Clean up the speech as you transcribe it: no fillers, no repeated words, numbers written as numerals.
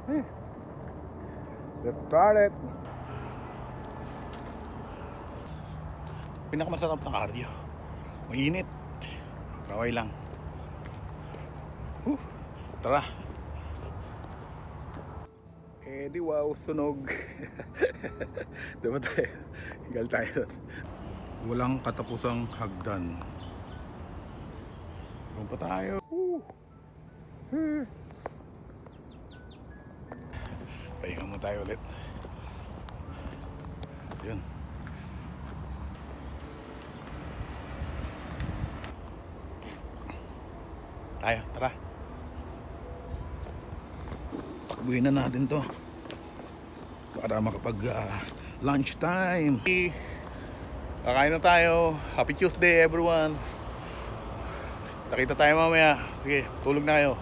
Let's start it. Pinakamasarap na cardio. Mainit. Okay lang. Tara. Eh di wow, sunog. Diba tayo? Higal tayo. Walang katapusang hagdan. Doon pa tayo. Pahinga mo tayo ulit. Yun. Tayo, tara. Takbuhin na natin to para makapag lunch time. Kakain na tayo. Happy Tuesday everyone. Nakita tayo mamaya. Sige, tulog na kayo.